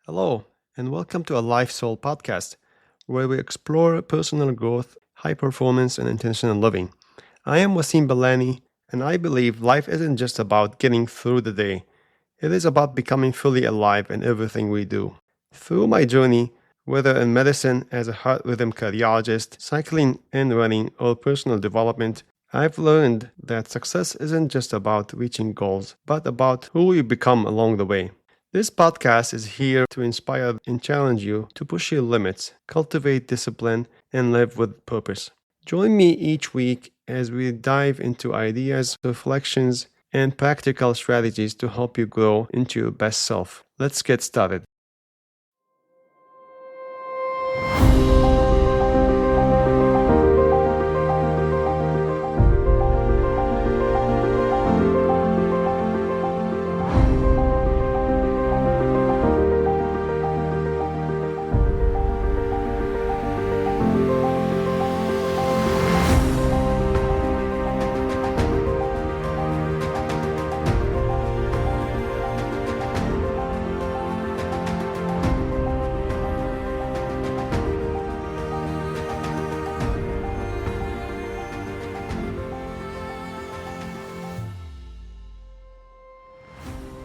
Hello, and welcome to a Life Soul podcast, where we explore personal growth, high performance, and intentional living. I am Wasim Balani, and I believe life isn't just about getting through the day, it is about becoming fully alive in everything we do. Through my journey, whether in medicine as a heart rhythm cardiologist, cycling and running, or personal development, I've learned that success isn't just about reaching goals, but about who you become along the way. This podcast is here to inspire and challenge you to push your limits, cultivate discipline, and live with purpose. Join me each week as we dive into ideas, reflections, and practical strategies to help you grow into your best self. Let's get started.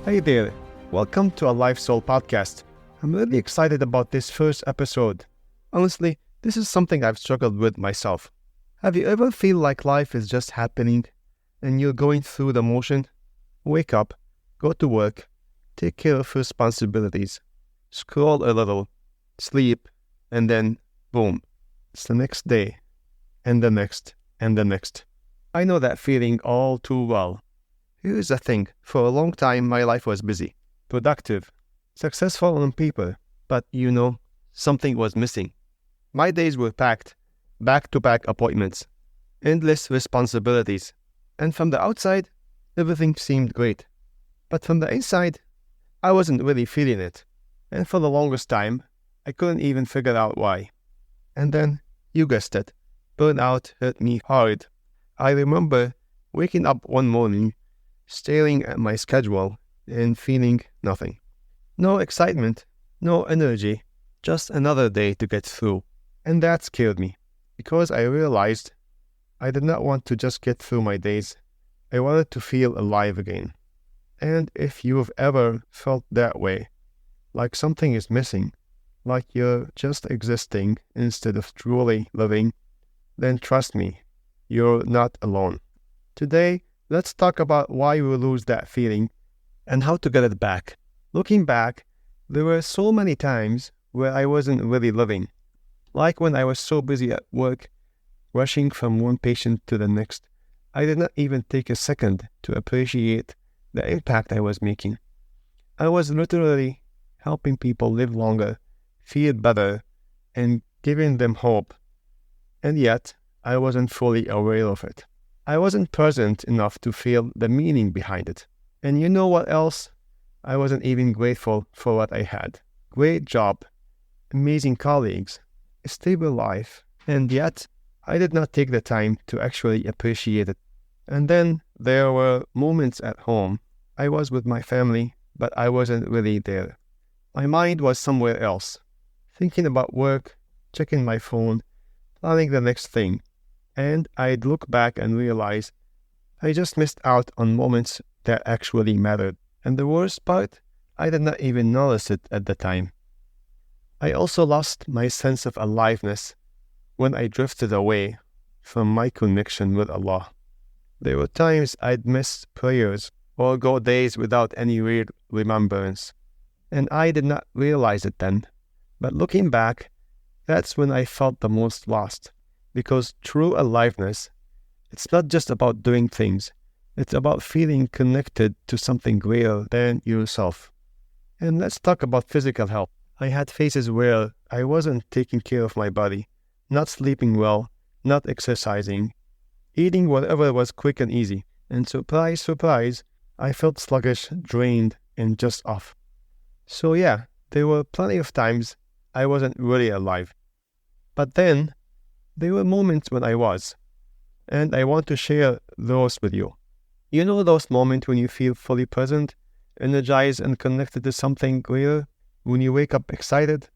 Hey there, welcome to a Life Soul podcast. I'm really excited about this first episode. Honestly, this is something I've struggled with myself. Have you ever feel like life is just happening and you're going through the motion? Wake up, go to work, take care of responsibilities, scroll a little, sleep, and then boom, it's the next day, and the next, and the next. I know that feeling all too well. Here's the thing, for a long time my life was busy, productive, successful on paper, but something was missing. My days were packed, back-to-back appointments, endless responsibilities, and from the outside, everything seemed great. But from the inside, I wasn't really feeling it, and for the longest time, I couldn't even figure out why. And then, you guessed it, burnout hit me hard. I remember waking up one morning, staring at my schedule and feeling nothing. No excitement, no energy, just another day to get through. And that scared me, because I realized I did not want to just get through my days. I wanted to feel alive again. And if you've ever felt that way, like something is missing, like you're just existing instead of truly living, then trust me, you're not alone. Today, let's talk about why we lose that feeling and how to get it back. Looking back, there were so many times where I wasn't really living. Like when I was so busy at work, rushing from one patient to the next, I did not even take a second to appreciate the impact I was making. I was literally helping people live longer, feel better, and giving them hope. And yet, I wasn't fully aware of it. I wasn't present enough to feel the meaning behind it. And you know what else? I wasn't even grateful for what I had. Great job, amazing colleagues, a stable life, and yet I did not take the time to actually appreciate it. And then there were moments at home. I was with my family, but I wasn't really there. My mind was somewhere else, thinking about work, checking my phone, planning the next thing. And I'd look back and realize I just missed out on moments that actually mattered. And the worst part, I did not even notice it at the time. I also lost my sense of aliveness when I drifted away from my connection with Allah. There were times I'd miss prayers or go days without any real remembrance. And I did not realize it then. But looking back, that's when I felt the most lost. Because true aliveness, it's not just about doing things. It's about feeling connected to something greater than yourself. And let's talk about physical health. I had phases where I wasn't taking care of my body, not sleeping well, not exercising, eating whatever was quick and easy. And surprise, surprise, I felt sluggish, drained, and just off. So yeah, there were plenty of times I wasn't really alive. But then, there were moments when I was, and I want to share those with you. You know those moments when you feel fully present, energized and connected to something greater? When you wake up excited?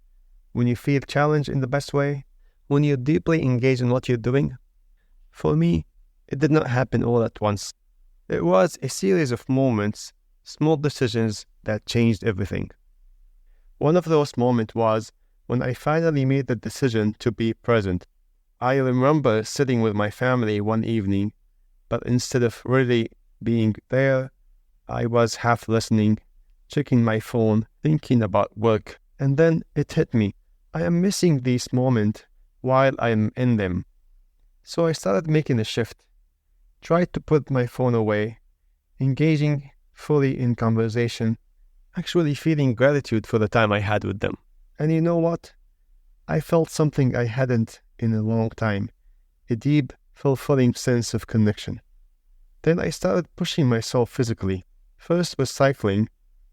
When you feel challenged in the best way? When you're deeply engaged in what you're doing? For me, it did not happen all at once. It was a series of moments, small decisions that changed everything. One of those moments was when I finally made the decision to be present. I remember sitting with my family one evening, but instead of really being there, I was half listening, checking my phone, thinking about work. And then it hit me. I am missing these moments while I am in them. So I started making a shift. Tried to put my phone away, engaging fully in conversation, actually feeling gratitude for the time I had with them. And you know what? I felt something I hadn't in a long time, a deep, fulfilling sense of connection. Then I started pushing myself physically, first with cycling,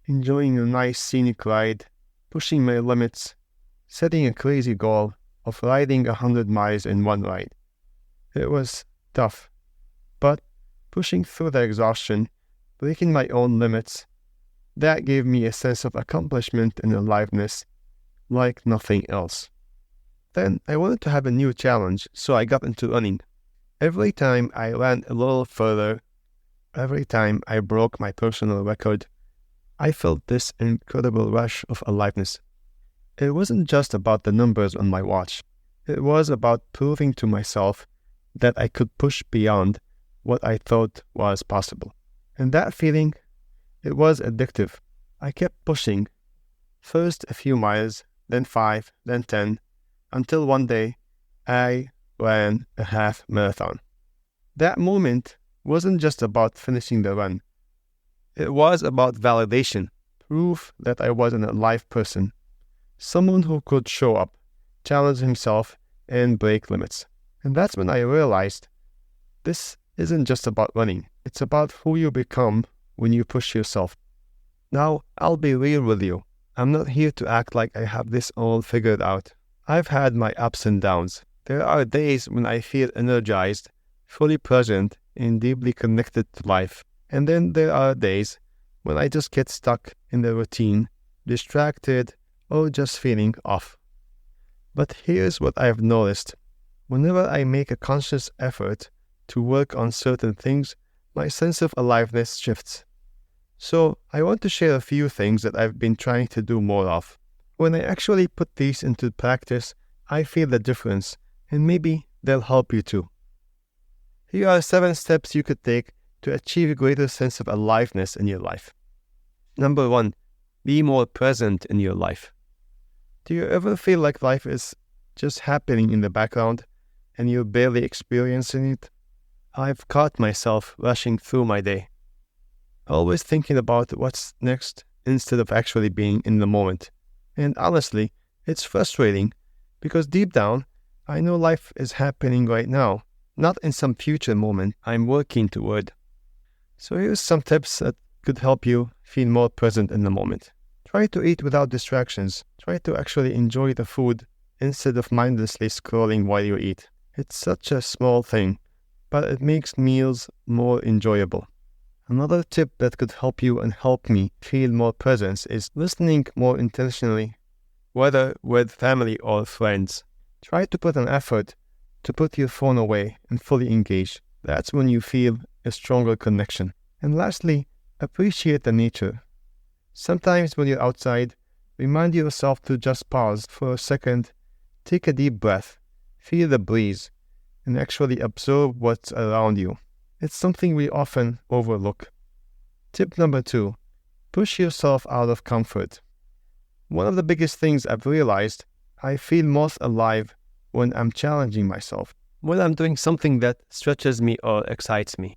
enjoying a nice scenic ride, pushing my limits, setting a crazy goal of riding 100 miles in one ride. It was tough, but pushing through the exhaustion, breaking my own limits, that gave me a sense of accomplishment and aliveness like nothing else. Then I wanted to have a new challenge, so I got into running. Every time I ran a little further, every time I broke my personal record, I felt this incredible rush of aliveness. It wasn't just about the numbers on my watch. It was about proving to myself that I could push beyond what I thought was possible. And that feeling, it was addictive. I kept pushing, first a few miles, then 5, then 10, until one day I ran a half marathon. That moment wasn't just about finishing the run. It was about validation, proof that I was an alive person, someone who could show up, challenge himself, and break limits. And that's when I realized this isn't just about running. It's about who you become when you push yourself. Now, I'll be real with you. I'm not here to act like I have this all figured out. I've had my ups and downs. There are days when I feel energized, fully present, and deeply connected to life. And then there are days when I just get stuck in the routine, distracted, or just feeling off. But here's what I've noticed. Whenever I make a conscious effort to work on certain things, my sense of aliveness shifts. So I want to share a few things that I've been trying to do more of. When I actually put these into practice, I feel the difference, and maybe they'll help you too. Here are 7 steps you could take to achieve a greater sense of aliveness in your life. Number 1, be more present in your life. Do you ever feel like life is just happening in the background and you're barely experiencing it? I've caught myself rushing through my day, always thinking about what's next instead of actually being in the moment. And honestly, it's frustrating because deep down, I know life is happening right now, not in some future moment I'm working toward. So here's some tips that could help you feel more present in the moment. Try to eat without distractions. Try to actually enjoy the food instead of mindlessly scrolling while you eat. It's such a small thing, but it makes meals more enjoyable. Another tip that could help you and help me feel more presence is listening more intentionally, whether with family or friends. Try to put an effort to put your phone away and fully engage. That's when you feel a stronger connection. And lastly, appreciate the nature. Sometimes when you're outside, remind yourself to just pause for a second, take a deep breath, feel the breeze, and actually absorb what's around you. It's something we often overlook. Tip number 2, push yourself out of comfort. One of the biggest things I've realized, I feel most alive when I'm challenging myself, when I'm doing something that stretches me or excites me.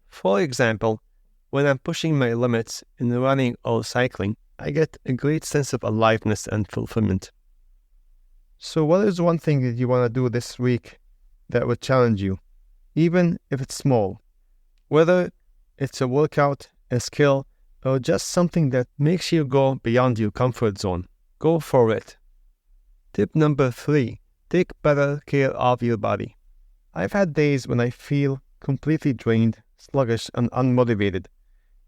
For example, when I'm pushing my limits in running or cycling, I get a great sense of aliveness and fulfillment. So what is one thing that you want to do this week that would challenge you, even if it's small? Whether it's a workout, a skill, or just something that makes you go beyond your comfort zone, go for it. Tip number 3, take better care of your body. I've had days when I feel completely drained, sluggish, and unmotivated.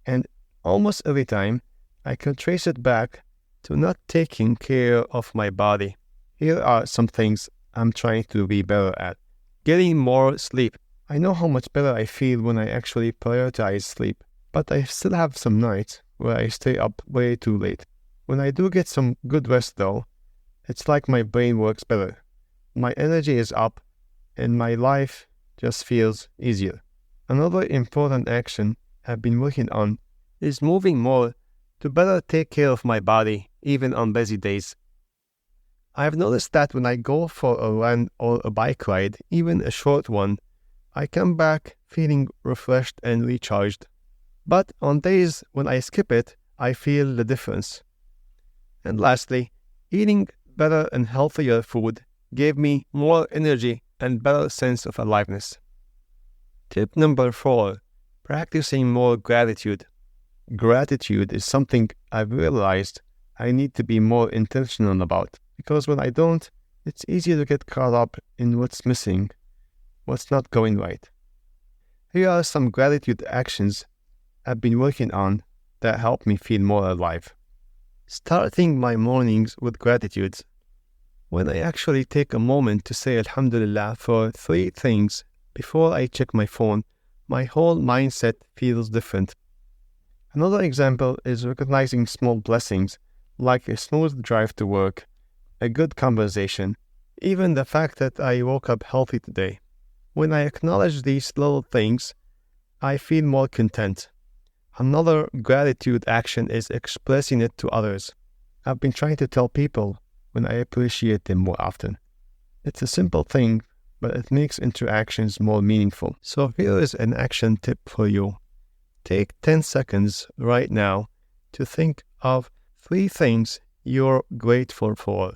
And almost every time, I can trace it back to not taking care of my body. Here are some things I'm trying to be better at. Getting more sleep. I know how much better I feel when I actually prioritize sleep, but I still have some nights where I stay up way too late. When I do get some good rest though, it's like my brain works better. My energy is up and my life just feels easier. Another important action I've been working on is moving more to better take care of my body even on busy days. I've noticed that when I go for a run or a bike ride, even a short one, I come back feeling refreshed and recharged. But on days when I skip it, I feel the difference. And lastly, eating better and healthier food gave me more energy and better sense of aliveness. Tip number 4, practicing more gratitude. Gratitude is something I've realized I need to be more intentional about, because when I don't, it's easy to get caught up in what's missing, what's not going right. Here are some gratitude actions I've been working on that help me feel more alive. Starting my mornings with gratitude. When I actually take a moment to say Alhamdulillah for 3 things before I check my phone, my whole mindset feels different. Another example is recognizing small blessings, like a smooth drive to work, a good conversation, even the fact that I woke up healthy today. When I acknowledge these little things, I feel more content. Another gratitude action is expressing it to others. I've been trying to tell people when I appreciate them more often. It's a simple thing, but it makes interactions more meaningful. So here is an action tip for you. Take 10 seconds right now to think of 3 things you're grateful for.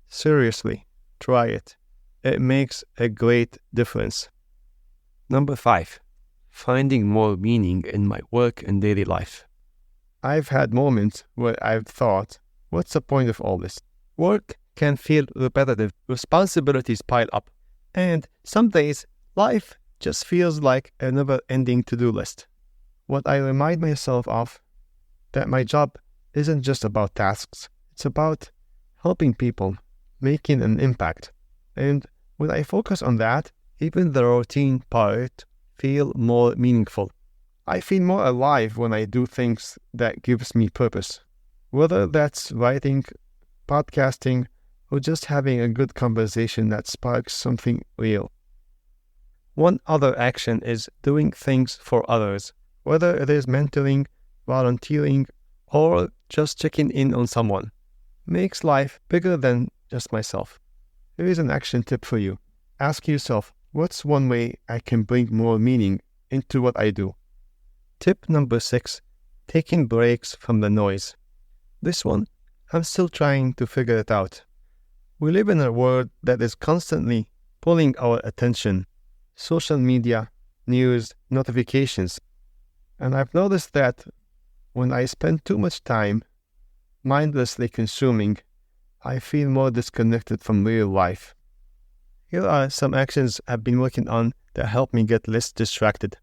Seriously, try it. It makes a great difference. Number 5. Finding more meaning in my work and daily life. I've had moments where I've thought, what's the point of all this? Work can feel repetitive, responsibilities pile up, and some days life just feels like a never-ending to-do list. What I remind myself of, that my job isn't just about tasks, it's about helping people, making an impact. And when I focus on that, even the routine part feel more meaningful. I feel more alive when I do things that gives me purpose. Whether that's writing, podcasting, or just having a good conversation that sparks something real. One other action is doing things for others, whether it is mentoring, volunteering, or just checking in on someone. Makes life bigger than just myself. Here is an action tip for you. Ask yourself, what's one way I can bring more meaning into what I do? Tip number 6, taking breaks from the noise. This one, I'm still trying to figure it out. We live in a world that is constantly pulling our attention. Social media, news, notifications. And I've noticed that when I spend too much time mindlessly consuming, I feel more disconnected from real life. Here are some actions I've been working on that help me get less distracted.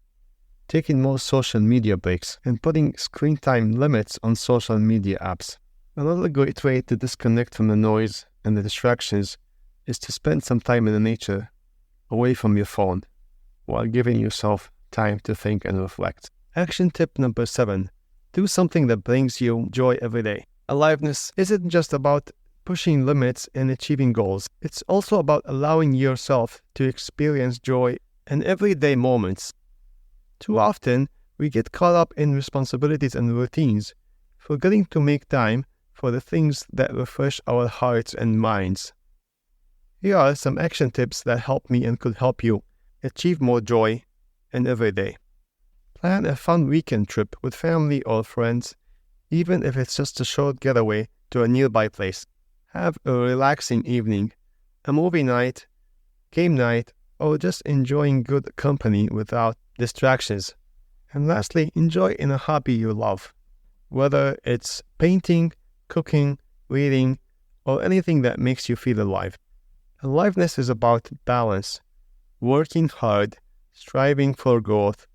Taking more social media breaks and putting screen time limits on social media apps. Another great way to disconnect from the noise and the distractions is to spend some time in the nature, away from your phone, while giving yourself time to think and reflect. Action tip number 7. Do something that brings you joy every day. Aliveness isn't just about pushing limits and achieving goals. It's also about allowing yourself to experience joy in everyday moments. Too often, we get caught up in responsibilities and routines, forgetting to make time for the things that refresh our hearts and minds. Here are some action tips that help me and could help you achieve more joy in every day. Plan a fun weekend trip with family or friends, even if it's just a short getaway to a nearby place. Have a relaxing evening, a movie night, game night, or just enjoying good company without distractions. And lastly, enjoy in a hobby you love, whether it's painting, cooking, reading, or anything that makes you feel alive. Aliveness is about balance, working hard, striving for growth,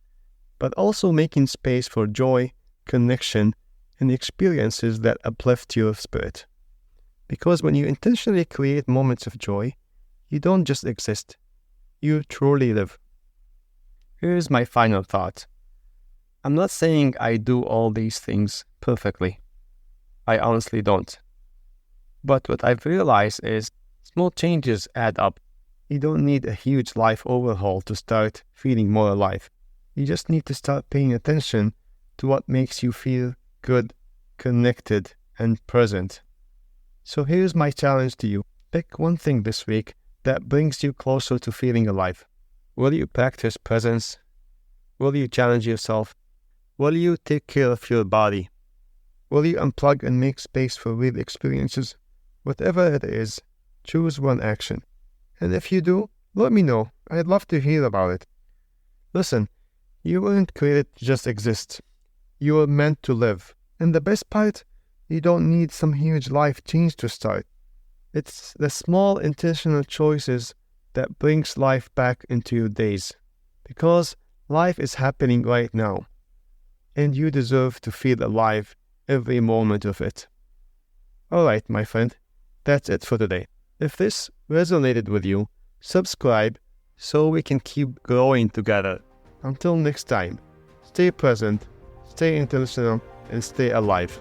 but also making space for joy, connection, and experiences that uplift your spirit. Because when you intentionally create moments of joy, you don't just exist, you truly live. Here's my final thought. I'm not saying I do all these things perfectly. I honestly don't. But what I've realized is small changes add up. You don't need a huge life overhaul to start feeling more alive. You just need to start paying attention to what makes you feel good, connected, and present. So here's my challenge to you. Pick one thing this week that brings you closer to feeling alive. Will you practice presence? Will you challenge yourself? Will you take care of your body? Will you unplug and make space for real experiences? Whatever it is, choose one action. And if you do, let me know. I'd love to hear about it. Listen, you weren't created to just exist. You were meant to live. And the best part, you don't need some huge life change to start. It's the small intentional choices that brings life back into your days. Because life is happening right now. And you deserve to feel alive every moment of it. Alright, my friend, that's it for today. If this resonated with you, subscribe so we can keep growing together. Until next time, stay present, stay intentional, and stay alive.